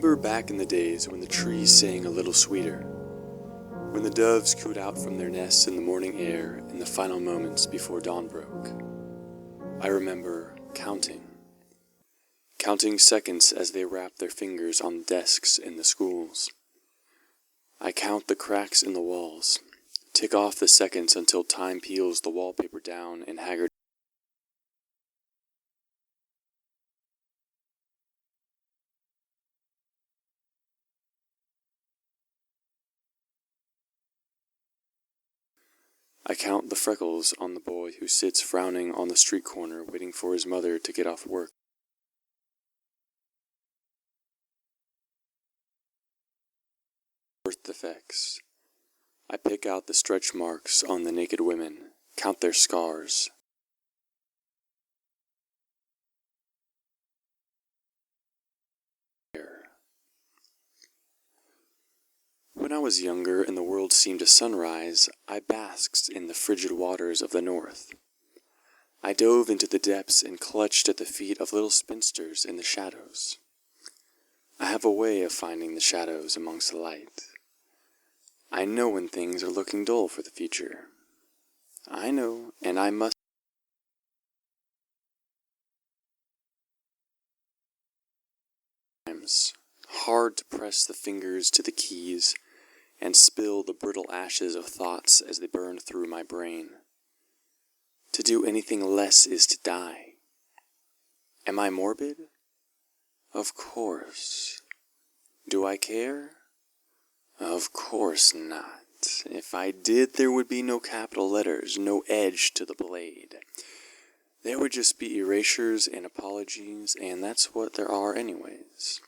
remember back in the days when the trees sang a little sweeter, when the doves cooed out from their nests in the morning air in the final moments before dawn broke. I remember counting seconds as they wrapped their fingers on the desks in the schools. I count the cracks in the walls, tick off the seconds until time peels the wallpaper down in haggard. I count the freckles on the boy who sits frowning on the street corner waiting for his mother to get off work. Birth defects. I pick out the stretch marks on the naked women, count their scars. When I was younger and the world seemed a sunrise, I basked in the frigid waters of the north. I dove into the depths and clutched at the feet of little spinsters in the shadows. I have a way of finding the shadows amongst the light. I know when things are looking dull for the future. I know, and I must. Hard to press the fingers to the keys and spill the brittle ashes of thoughts as they burn through my brain. To do anything less is to die. Am I morbid? Of course. Do I care? Of course not. If I did, there would be no capital letters, no edge to the blade. There would just be erasures and apologies, and that's what there are anyways.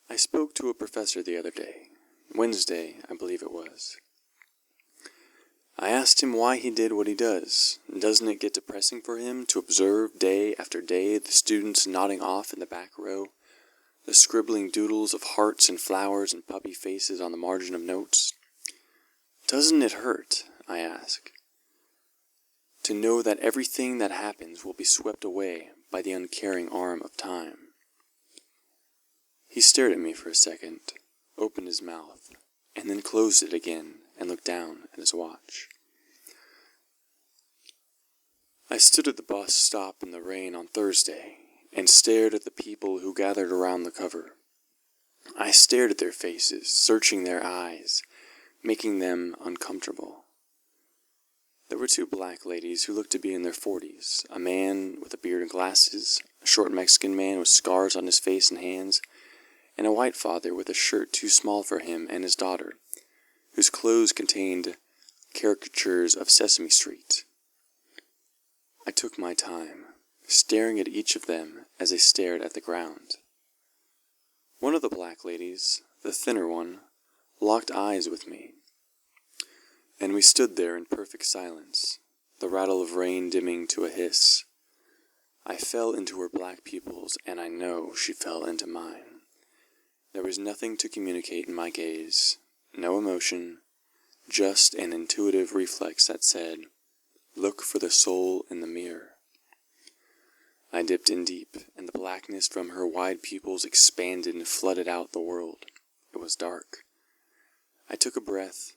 I spoke to a professor the other day, Wednesday, I believe it was. I asked him why he did what he does. Doesn't it get depressing for him to observe day after day the students nodding off in the back row, the scribbling doodles of hearts and flowers and puppy faces on the margin of notes? Doesn't it hurt, I ask, to know that everything that happens will be swept away by the uncaring arm of time? He stared at me for a second, opened his mouth, and then closed it again and looked down at his watch. I stood at the bus stop in the rain on Thursday and stared at the people who gathered around the cover. I stared at their faces, searching their eyes, making them uncomfortable. There were two black ladies who looked to be in their 40s, a man with a beard and glasses, a short Mexican man with scars on his face and hands, and a white father with a shirt too small for him and his daughter, whose clothes contained caricatures of Sesame Street. I took my time, staring at each of them as they stared at the ground. One of the black ladies, the thinner one, locked eyes with me, and we stood there in perfect silence, the rattle of rain dimming to a hiss. I fell into her black pupils, and I know she fell into mine. There was nothing to communicate in my gaze, no emotion, just an intuitive reflex that said, "Look for the soul in the mirror." I dipped in deep, and the blackness from her wide pupils expanded and flooded out the world. It was dark. I took a breath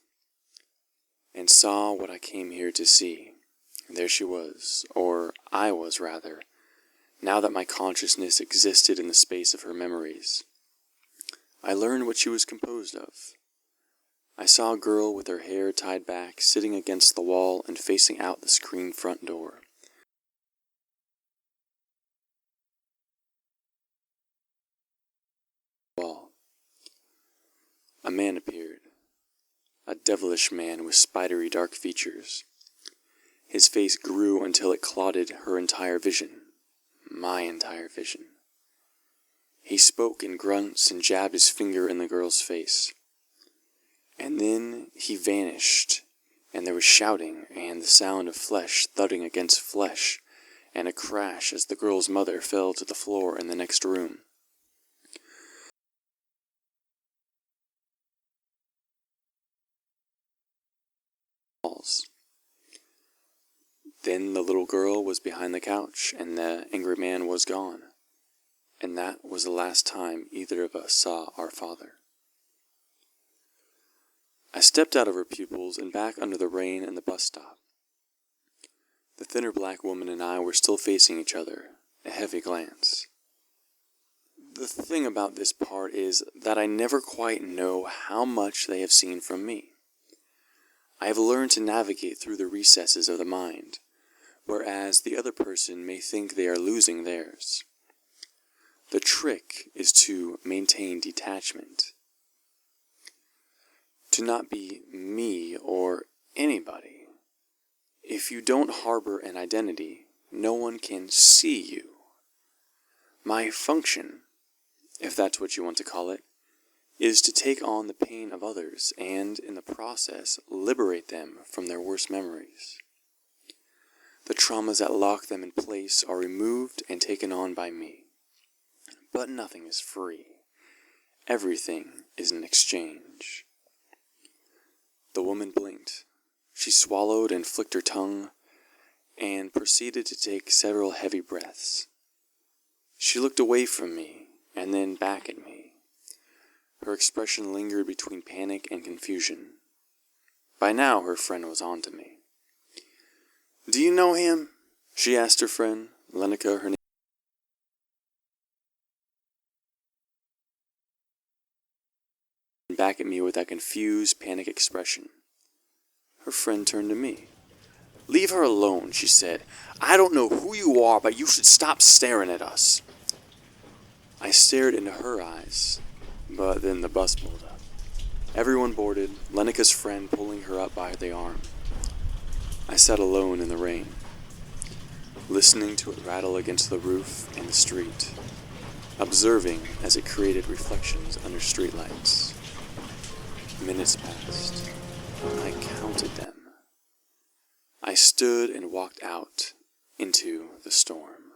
and saw what I came here to see. There she was, or I was rather, now that my consciousness existed in the space of her memories. I learned what she was composed of. I saw a girl with her hair tied back, sitting against the wall and facing out the screen front door. A man appeared, a devilish man with spidery dark features. His face grew until it clouded her entire vision, my entire vision. He spoke in grunts and jabbed his finger in the girl's face. And then he vanished, and there was shouting and the sound of flesh thudding against flesh, and a crash as the girl's mother fell to the floor in the next room. Then the little girl was behind the couch, and the angry man was gone. and that was the last time either of us saw our father. I stepped out of her pupils and back under the rain and the bus stop. The thinner black woman and I were still facing each other, a heavy glance. The thing about this part is that I never quite know how much they have seen from me. I have learned to navigate through the recesses of the mind, whereas the other person may think they are losing theirs. The trick is to maintain detachment. To not be me or anybody. If you don't harbor an identity, no one can see you. My function, if that's what you want to call it, is to take on the pain of others and, in the process, liberate them from their worst memories. The traumas that lock them in place are removed and taken on by me. But nothing is free. Everything is an exchange. The woman blinked. She swallowed and flicked her tongue, and proceeded to take several heavy breaths. She looked away from me, and then back at me. Her expression lingered between panic and confusion. By now, her friend was on to me. "Do you know him?" she asked her friend, Lenica, her name. Back at me with that confused, panic expression. Her friend turned to me. "Leave her alone," she said. "I don't know who you are, but you should stop staring at us." I stared into her eyes, but then the bus pulled up. Everyone boarded, Lenica's friend pulling her up by the arm. I sat alone in the rain, listening to it rattle against the roof and the street, observing as it created reflections under streetlights. Minutes passed. I counted them. I stood and walked out into the storm.